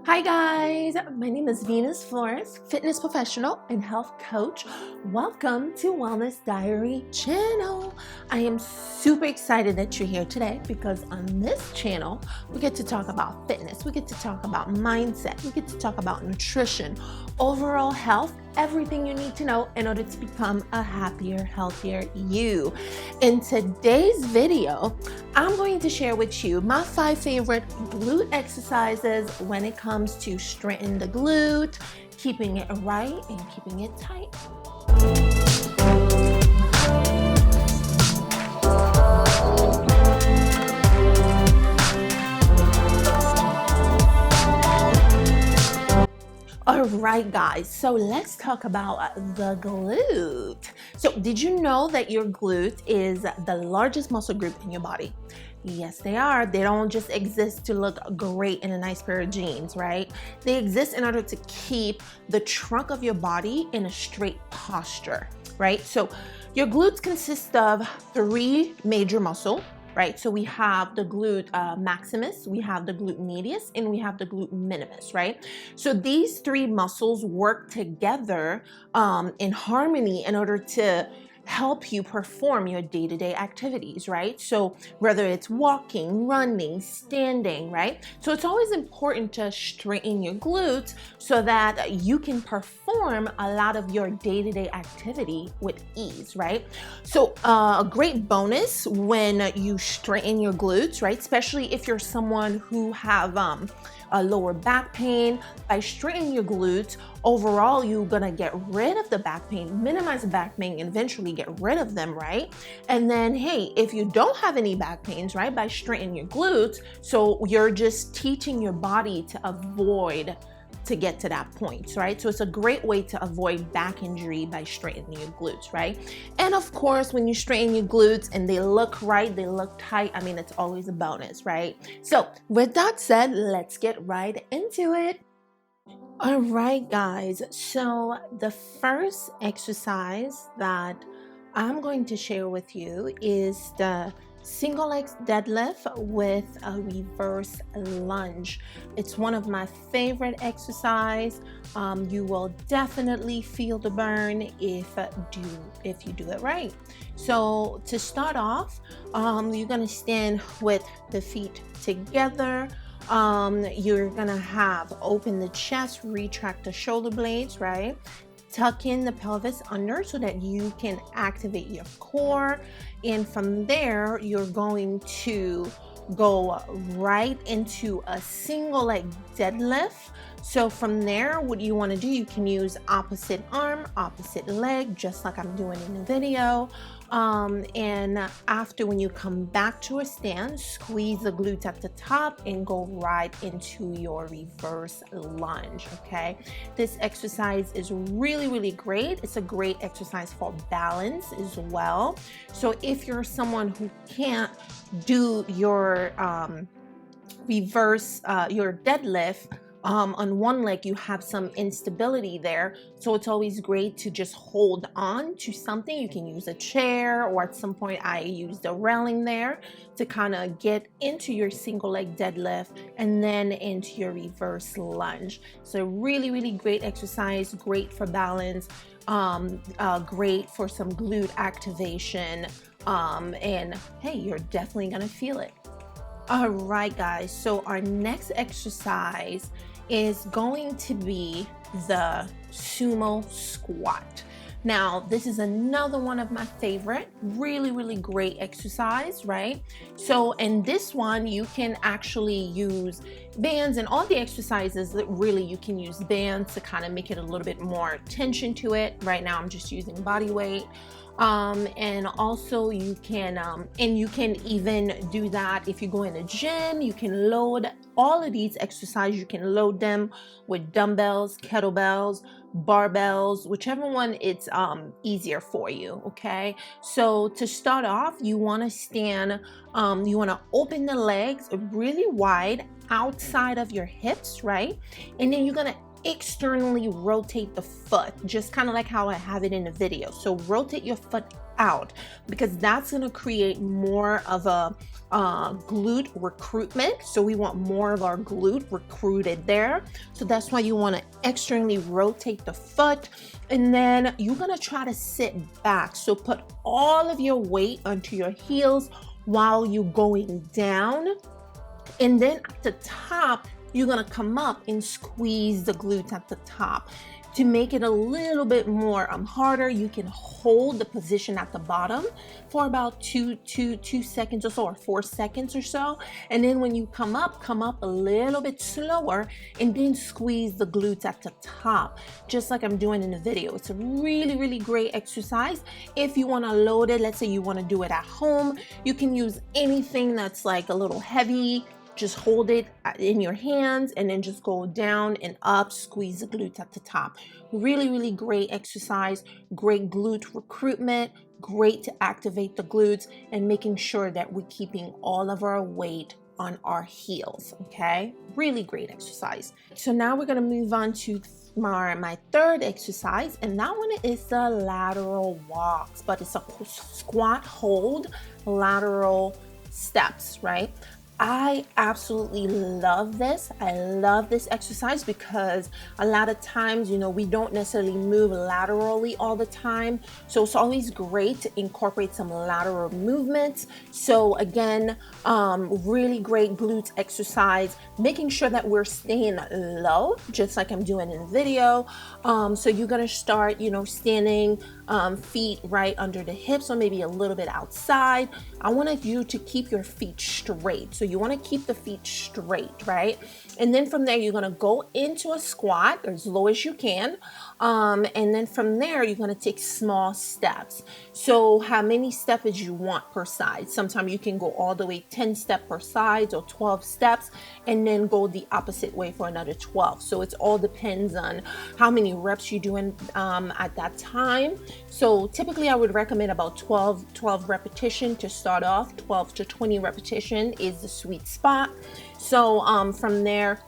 Hi guys, my name is Venus Flores, fitness professional and health coach. Welcome to Wellness Diary channel. I am super excited that you're here today because on this channel, we get to talk about fitness, we get to talk about mindset, we get to talk about nutrition, overall health, everything you need to know in order to become a happier, healthier you. In today's video, I'm going to share with you my 5 favorite glute exercises when it comes to strengthening the glute, keeping it right and keeping it tight. All right, guys, so let's talk about the glute. So did you know that your glute is the largest muscle group in your body? Yes, they are. They don't just exist to look great in a nice pair of jeans, right? They exist in order to keep the trunk of your body in a straight posture, right? So your glutes consist of 3 major muscles. Right, so we have the glute maximus, we have the glute medius, and we have the glute minimus, right? So these 3 muscles work together in harmony in order to help you perform your day-to-day activities, right? So whether it's walking, running, standing, right? So it's always important to straighten your glutes so that you can perform a lot of your day-to-day activity with ease, right? So a great bonus when you straighten your glutes, right? Especially if you're someone who have a lower back pain, by straightening your glutes, overall, you're gonna get rid of the back pain, minimize the back pain, and eventually get rid of them, right? And then, hey, if you don't have any back pains, right, by straightening your glutes, so you're just teaching your body to avoid to get to that point, right? So it's a great way to avoid back injury by straightening your glutes, right? And of course, when you straighten your glutes and they look right, they look tight, I mean, it's always a bonus, right? So with that said, let's get right into it. All right, guys, so the first exercise that I'm going to share with you is the single leg deadlift with a reverse lunge. It's one of my favorite exercise. You will definitely feel the burn if you do it right. So to start off, you're gonna stand with the feet together. You're gonna have open the chest, retract the shoulder blades, right? Tuck in the pelvis under so that you can activate your core. And from there, you're going to go right into a single leg deadlift. So from there, what you want to do, you can use opposite arm, opposite leg, just like I'm doing in the video. And after, when you come back to a stand, squeeze the glutes at the top and go right into your reverse lunge, okay? This exercise is really, really great. It's a great exercise for balance as well. So if you're someone who can't do your your deadlift, on one leg, you have some instability there. So it's always great to just hold on to something. You can use a chair, or at some point I used a railing there to kind of get into your single leg deadlift and then into your reverse lunge. So really, really great exercise, great for balance, great for some glute activation. And hey, you're definitely gonna feel it. All right, guys, so our next exercise is going to be the Sumo Squat. Now, this is another one of my favorite, really, really great exercise, right? So in this one, you can actually use bands, and all the exercises that really you can use bands to kind of make it a little bit more tension to it. Right now, I'm just using body weight. And also you can even do that if you go in a gym. You can load all of these exercises. You can load them with dumbbells, kettlebells, barbells, whichever one it's easier for you. Okay, so to start off, you want to stand, you want to open the legs really wide outside of your hips, right? And then you're gonna externally rotate the foot, just kind of like how I have it in the video. So rotate your foot out, because that's going to create more of a glute recruitment. So we want more of our glute recruited there. So that's why you want to externally rotate the foot, and then you're going to try to sit back. So put all of your weight onto your heels while you're going down, and then at the top you're going to come up and squeeze the glutes at the top. To make it a little bit more harder, you can hold the position at the bottom for about two seconds or so, or 4 seconds or so. And then when you come up a little bit slower, and then squeeze the glutes at the top, just like I'm doing in the video. It's a really, really great exercise. If you want to load it, let's say you want to do it at home, you can use anything that's like a little heavy. Just hold it in your hands and then just go down and up, squeeze the glutes at the top. Really, really great exercise, great glute recruitment, great to activate the glutes, and making sure that we're keeping all of our weight on our heels, okay? Really great exercise. So now we're gonna move on to my third exercise, and that one is the lateral walks, but it's a squat hold lateral steps, right? I absolutely love this. I love this exercise because a lot of times, you know, we don't necessarily move laterally all the time. So it's always great to incorporate some lateral movements. So again, really great glutes exercise, making sure that we're staying low, just like I'm doing in the video. So you're gonna start, you know, standing, feet right under the hips, or maybe a little bit outside. I want you to keep your feet straight. So you want to keep the feet straight, right? And then from there, you're going to go into a squat as low as you can. And then from there, you're going to take small steps. So how many steps you want per side? Sometimes you can go all the way 10 steps per side, or 12 steps, and then go the opposite way for another 12. So it all depends on how many reps you're doing at that time. So typically I would recommend about 12 repetition to start off. 12 to 20 repetition is the sweet spot. So from there,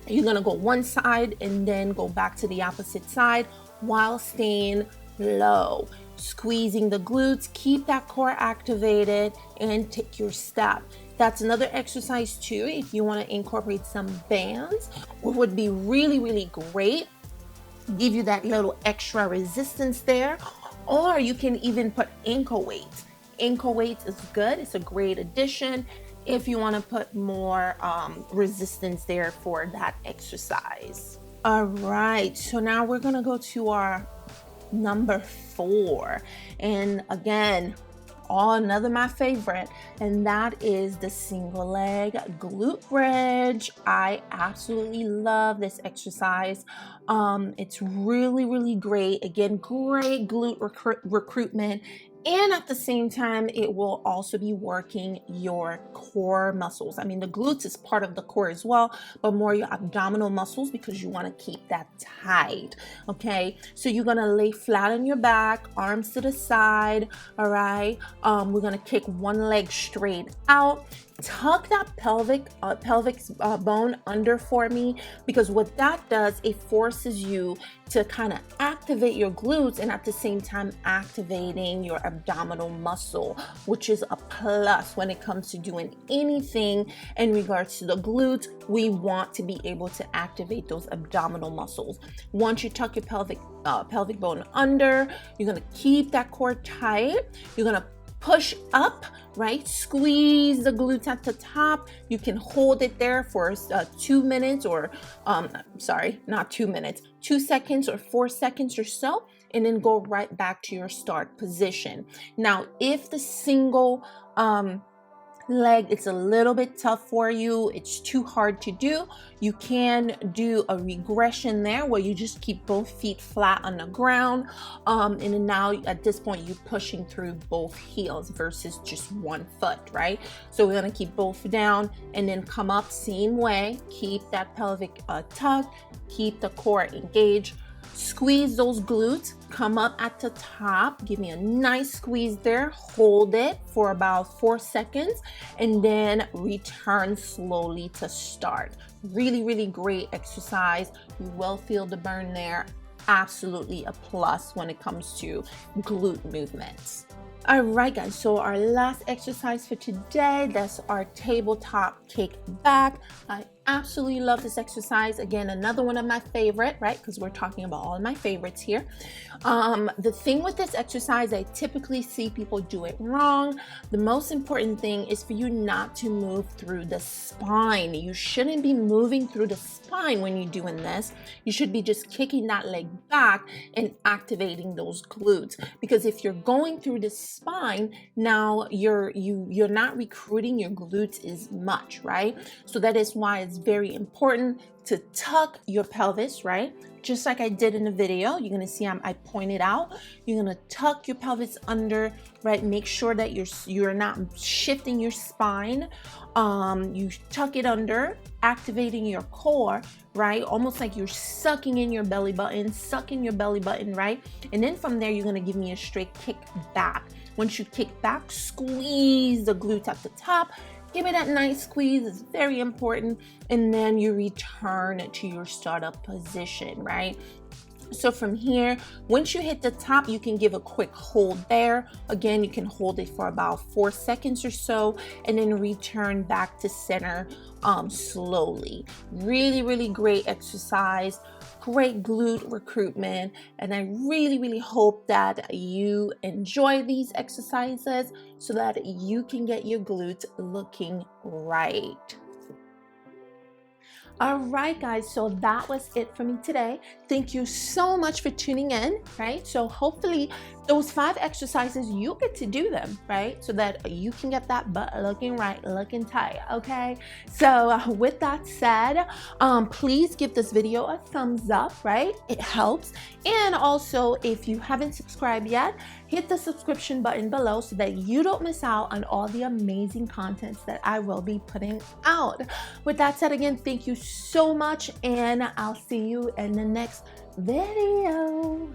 you're gonna go one side and then go back to the opposite side while staying low, squeezing the glutes, keep that core activated, and take your step. That's another exercise too. If you want to incorporate some bands, what would be really, really great, give you that little extra resistance there. Or you can even put ankle weights. Ankle weights is good. It's a great addition if you want to put more resistance there for that exercise. All right, so now we're gonna go to our number 4, and again, another my favorite, and that is the single leg glute bridge. I absolutely love this exercise. It's really, really great. Again, great glute recruitment. And at the same time, it will also be working your core muscles. I mean, the glutes is part of the core as well, but more your abdominal muscles, because you want to keep that tight. Okay, so you're gonna lay flat on your back, arms to the side. All right, we're gonna kick one leg straight out. Tuck that pelvic bone under for me, because what that does, it forces you to kind of activate your glutes and at the same time activating your abdominal muscle, which is a plus when it comes to doing anything in regards to the glutes. We want to be able to activate those abdominal muscles. Once you tuck your pelvic bone under, you're gonna keep that core tight. You're gonna push up, right? Squeeze the glutes at the top. You can hold it there for 2 minutes, or sorry, not 2 minutes, 2 seconds or 4 seconds or so, and then go right back to your start position. Now, if the single leg, it's a little bit tough for you, it's too hard to do, you can do a regression there where you just keep both feet flat on the ground, and then now at this point you're pushing through both heels versus just one foot, right? So we're going to keep both down and then come up same way, keep that pelvic tucked, keep the core engaged. Squeeze those glutes, come up at the top, give me a nice squeeze there, hold it for about 4 seconds, and then return slowly to start. Really, really great exercise. You will feel the burn there. Absolutely a plus when it comes to glute movements. All right, guys, so our last exercise for today, that's our tabletop kickback. I absolutely love this exercise. Again, another one of my favorite, right? Because we're talking about all of my favorites here. The thing with this exercise, I typically see people do it wrong. The most important thing is for you not to move through the spine. You shouldn't be moving through the spine when you're doing this. You should be just kicking that leg back and activating those glutes. Because if you're going through the spine, now you're not recruiting your glutes as much, right? So that is why it's very important to tuck your pelvis, right? Just like I did in the video, you're gonna see I pointed out, you're gonna tuck your pelvis under, right? Make sure that you're not shifting your spine. You tuck it under, activating your core, right? Almost like you're sucking in your belly button, right? And then from there, you're gonna give me a straight kick back. Once you kick back, squeeze the glutes at the top. Give it that nice squeeze, it's very important. And then you return to your startup position, right? So from here, once you hit the top, you can give a quick hold there. Again, you can hold it for about 4 seconds or so, and then return back to center slowly. Really, really great exercise. Great glute recruitment, and I really hope that you enjoy these exercises so that you can get your glutes looking right. All right, guys, so that was it for me today. Thank you so much for tuning in, right? So hopefully those 5 exercises, you get to do them, right? So that you can get that butt looking right, looking tight, okay? So with that said, please give this video a thumbs up, right? It helps. And also, if you haven't subscribed yet, hit the subscription button below so that you don't miss out on all the amazing contents that I will be putting out. With that said, again, thank you so much, and I'll see you in the next video.